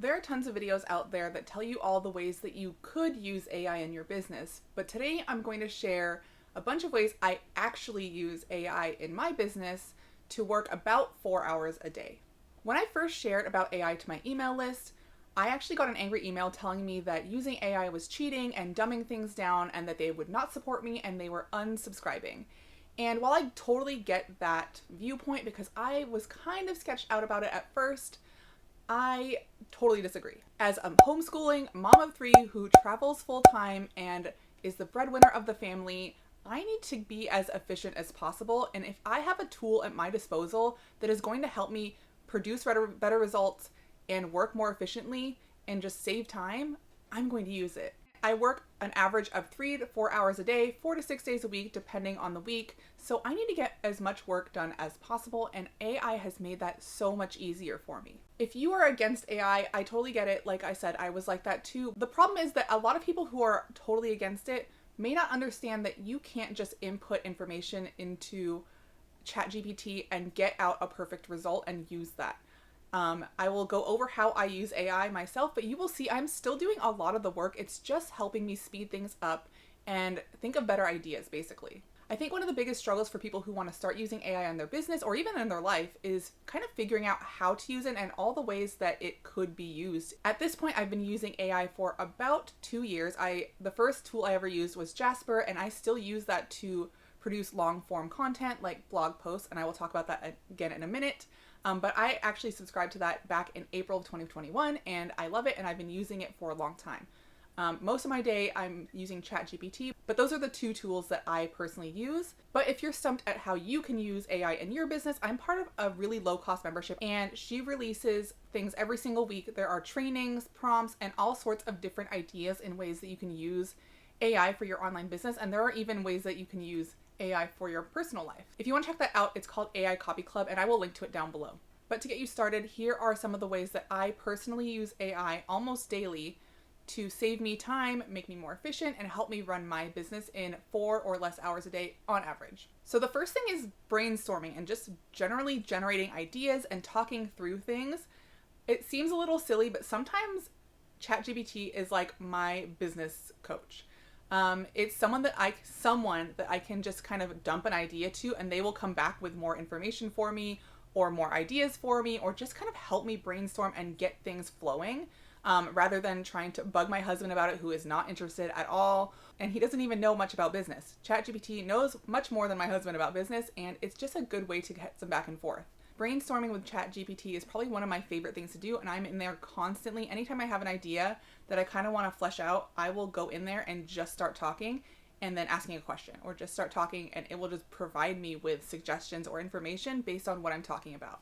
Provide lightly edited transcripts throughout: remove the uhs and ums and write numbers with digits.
There are tons of videos out there that tell you all the ways that you could use AI in your business, but today I'm going to share a bunch of ways I actually use AI in my business to work about 4 hours a day. When I first shared about AI to my email list, I actually got an angry email telling me that using AI was cheating and dumbing things down and that they would not support me and they were unsubscribing. And while I totally get that viewpoint because I was kind of sketched out about it at first, I totally disagree. As a homeschooling mom of 3 who travels full time and is the breadwinner of the family, I need to be as efficient as possible. And if I have a tool at my disposal that is going to help me produce better results and work more efficiently and just save time, I'm going to use it. I work an average of 3 to 4 hours a day, 4 to 6 days a week, depending on the week. So I need to get as much work done as possible, and AI has made that so much easier for me. If you are against AI, I totally get it. Like I said, I was like that too. The problem is that a lot of people who are totally against it may not understand that you can't just input information into ChatGPT and get out a perfect result and use that. I will go over how I use AI myself, but you will see I'm still doing a lot of the work. It's just helping me speed things up and think of better ideas, basically. I think one of the biggest struggles for people who want to start using AI in their business or even in their life is kind of figuring out how to use it and all the ways that it could be used. At this point, I've been using AI for about 2 years. The first tool I ever used was Jasper, and I still use that to produce long form content like blog posts, and I will talk about that again in a minute. But I actually subscribed to that back in April of 2021, and I love it, and I've been using it for a long time. Most of my day I'm using ChatGPT, but those are the 2 tools that I personally use. But if you're stumped at how you can use AI in your business, I'm part of a really low-cost membership, and she releases things every single week. There are trainings, prompts, and all sorts of different ideas and ways that you can use AI for your online business, and there are even ways that you can use AI for your personal life. If you want to check that out, it's called AI Copy Club, and I will link to it down below. But to get you started, here are some of the ways that I personally use AI almost daily to save me time, make me more efficient, and help me run my business in 4 or less hours a day on average. So the first thing is brainstorming and just generally generating ideas and talking through things. It seems a little silly, but sometimes ChatGPT is like my business coach. It's someone that I can just kind of dump an idea to, and they will come back with more information for me or more ideas for me, or just kind of help me brainstorm and get things flowing, rather than trying to bug my husband about it, who is not interested at all. And he doesn't even know much about business. ChatGPT knows much more than my husband about business, and it's just a good way to get some back and forth. Brainstorming with ChatGPT is probably one of my favorite things to do, and I'm in there constantly. Anytime I have an idea that I kind of want to flesh out, I will go in there and just start talking and then asking a question, or just start talking and it will just provide me with suggestions or information based on what I'm talking about.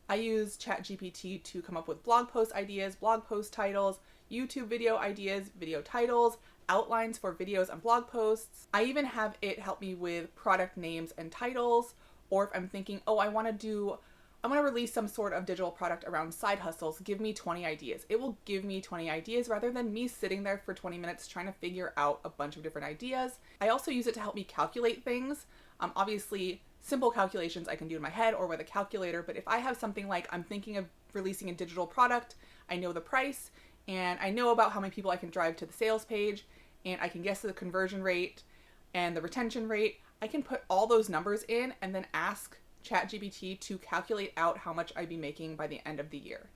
I use ChatGPT to come up with blog post ideas, blog post titles, YouTube video ideas, video titles, outlines for videos and blog posts. I even have it help me with product names and titles. Or if I'm thinking, oh, I want to release some sort of digital product around side hustles, give me 20 ideas. It will give me 20 ideas rather than me sitting there for 20 minutes trying to figure out a bunch of different ideas. I also use it to help me calculate things. Obviously, simple calculations I can do in my head or with a calculator, but if I have something like I'm thinking of releasing a digital product, I know the price, and I know about how many people I can drive to the sales page, and I can guess the conversion rate and the retention rate, I can put all those numbers in and then ask ChatGPT to calculate out how much I'd be making by the end of the year,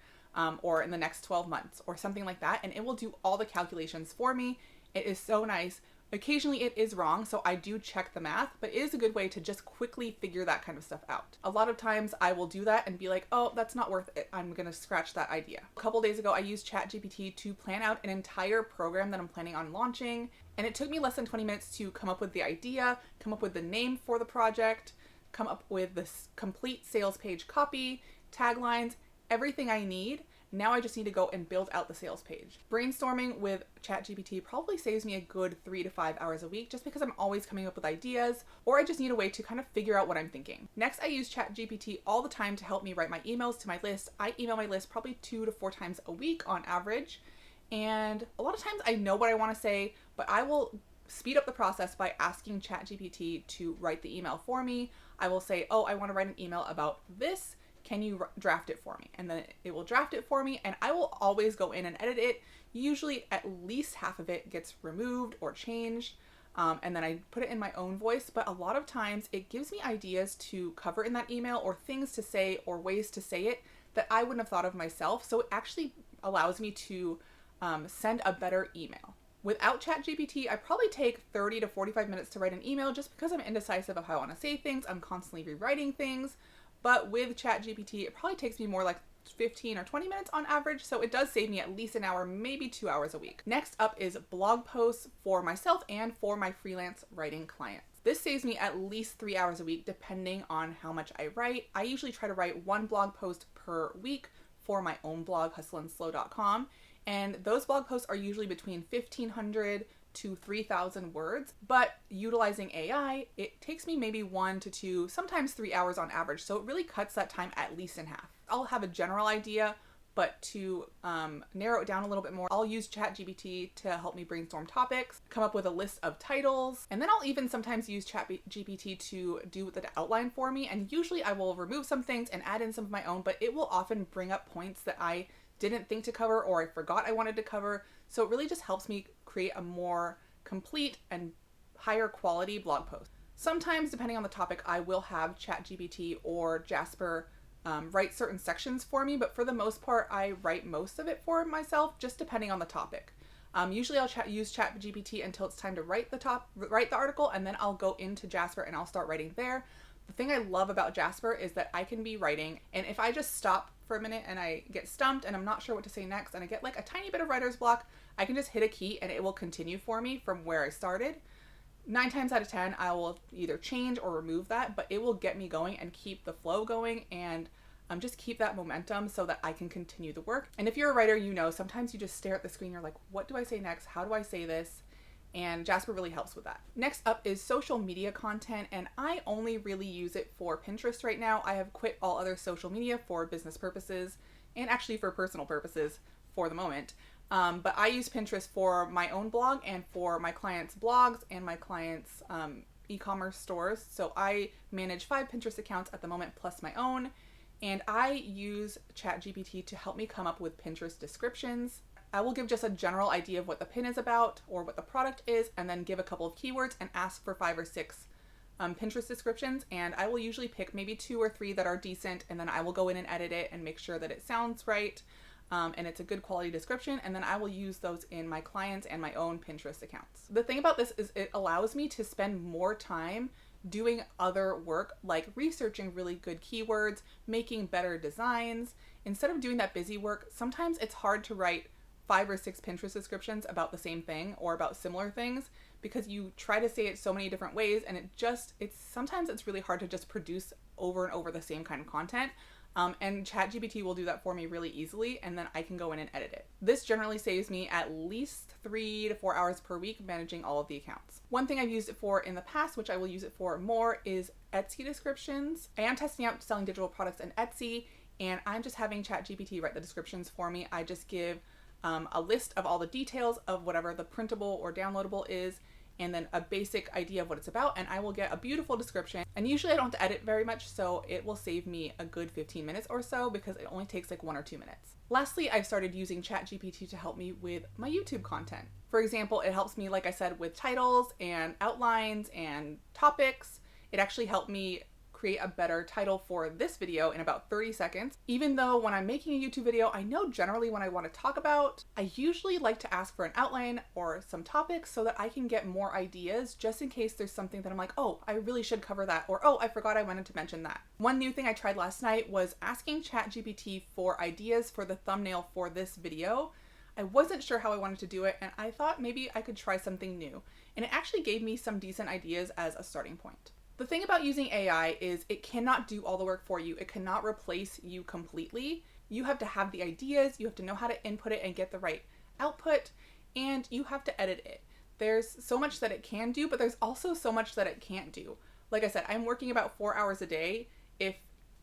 or in the next 12 months or something like that. And it will do all the calculations for me. It is so nice. Occasionally it is wrong, so I do check the math, but it is a good way to just quickly figure that kind of stuff out. A lot of times I will do that and be like, oh, that's not worth it. I'm going to scratch that idea. A couple days ago, I used ChatGPT to plan out an entire program that I'm planning on launching. And it took me less than 20 minutes to come up with the idea, come up with the name for the project, come up with the complete sales page copy, taglines, everything I need. Now I just need to go and build out the sales page. Brainstorming with ChatGPT probably saves me a good 3 to 5 hours a week just because I'm always coming up with ideas, or I just need a way to kind of figure out what I'm thinking. Next, I use ChatGPT all the time to help me write my emails to my list. I email my list probably 2 to 4 times a week on average. And a lot of times I know what I want to say, but I will speed up the process by asking ChatGPT to write the email for me. I will say, oh, I want to write an email about this. Can you draft it for me? And then it will draft it for me, and I will always go in and edit it. Usually at least half of it gets removed or changed, and then I put it in my own voice. But a lot of times it gives me ideas to cover in that email, or things to say, or ways to say it that I wouldn't have thought of myself. So it actually allows me to send a better email. Without ChatGPT, I probably take 30 to 45 minutes to write an email, just because I'm indecisive of how I want to say things. I'm constantly rewriting things. But with ChatGPT, it probably takes me more like 15 or 20 minutes on average. So it does save me at least an hour, maybe 2 hours a week. Next up is blog posts for myself and for my freelance writing clients. This saves me at least 3 hours a week, depending on how much I write. I usually try to write one blog post per week for my own blog, hustleandslow.com. And those blog posts are usually between 1,500 to 3,000 words, but utilizing AI, it takes me maybe 1 to 2, sometimes 3 hours on average. So it really cuts that time at least in half. I'll have a general idea, but to narrow it down a little bit more, I'll use ChatGPT to help me brainstorm topics, come up with a list of titles, and then I'll even sometimes use ChatGPT to do the outline for me. And usually I will remove some things and add in some of my own, but it will often bring up points that I didn't think to cover, or I forgot I wanted to cover. So it really just helps me create a more complete and higher quality blog post. Sometimes, depending on the topic, I will have ChatGPT or Jasper write certain sections for me, but for the most part, I write most of it for myself, just depending on the topic. Usually I'll use ChatGPT until it's time to write the article, and then I'll go into Jasper and I'll start writing there. The thing I love about Jasper is that I can be writing, and if I just stop for a minute and I get stumped and I'm not sure what to say next and I get like a tiny bit of writer's block, I can just hit a key and it will continue for me from where I started. 9 times out of 10, I will either change or remove that, but it will get me going and keep the flow going, and just keep that momentum so that I can continue the work. And if you're a writer, you know, sometimes you just stare at the screen, you're like, what do I say next? How do I say this? And Jasper really helps with that. Next up is social media content, and I only really use it for Pinterest right now. I have quit all other social media for business purposes and actually for personal purposes for the moment. But I use Pinterest for my own blog and for my clients' blogs and my clients' e-commerce stores. So I manage 5 Pinterest accounts at the moment plus my own, and I use ChatGPT to help me come up with Pinterest descriptions. I will give just a general idea of what the pin is about or what the product is, and then give a couple of keywords and ask for 5 or 6 Pinterest descriptions. And I will usually pick maybe 2 or 3 that are decent, and then I will go in and edit it and make sure that it sounds right, and it's a good quality description, and then I will use those in my clients and my own Pinterest accounts. The thing about this is it allows me to spend more time doing other work, like researching really good keywords, making better designs. Instead of doing that busy work, sometimes it's hard to write 5 or 6 Pinterest descriptions about the same thing or about similar things, because you try to say it so many different ways, and sometimes it's really hard to just produce over and over the same kind of content. And ChatGPT will do that for me really easily, and then I can go in and edit it. This generally saves me at least 3 to 4 hours per week managing all of the accounts. One thing I've used it for in the past, which I will use it for more, is Etsy descriptions. I am testing out selling digital products on Etsy, and I'm just having ChatGPT write the descriptions for me. I just give a list of all the details of whatever the printable or downloadable is, and then a basic idea of what it's about, and I will get a beautiful description. And usually I don't have to edit very much, so it will save me a good 15 minutes or so, because it only takes like 1 or 2 minutes. Lastly, I've started using ChatGPT to help me with my YouTube content. For example, it helps me, like I said, with titles and outlines and topics. It actually helped me create a better title for this video in about 30 seconds. Even though when I'm making a YouTube video, I know generally what I want to talk about, I usually like to ask for an outline or some topics so that I can get more ideas, just in case there's something that I'm like, oh, I really should cover that, or oh, I forgot I wanted to mention that. One new thing I tried last night was asking ChatGPT for ideas for the thumbnail for this video. I wasn't sure how I wanted to do it, and I thought maybe I could try something new. And it actually gave me some decent ideas as a starting point. The thing about using AI is it cannot do all the work for you. It cannot replace you completely. You have to have the ideas, you have to know how to input it and get the right output, and you have to edit it. There's so much that it can do, but there's also so much that it can't do. Like I said, I'm working about 4 hours a day. If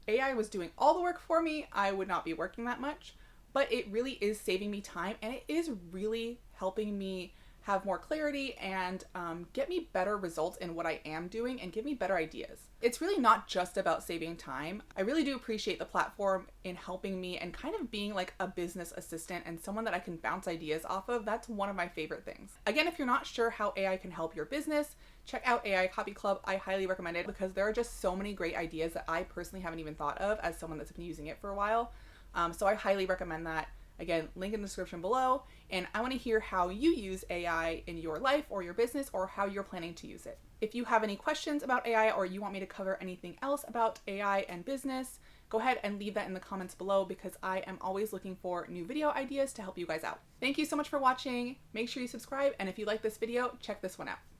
AI was doing all the work for me, I would not be working that much, but it really is saving me time, and it is really helping me have more clarity and get me better results in what I am doing and give me better ideas. It's really not just about saving time. I really do appreciate the platform in helping me and kind of being like a business assistant and someone that I can bounce ideas off of. That's one of my favorite things. Again, if you're not sure how AI can help your business, check out AI Copy Club. I highly recommend it because there are just so many great ideas that I personally haven't even thought of as someone that's been using it for a while. So I highly recommend that. Again, link in the description below. And I want to hear how you use AI in your life or your business, or how you're planning to use it. If you have any questions about AI, or you want me to cover anything else about AI and business, go ahead and leave that in the comments below, because I am always looking for new video ideas to help you guys out. Thank you so much for watching. Make sure you subscribe. And if you like this video, check this one out.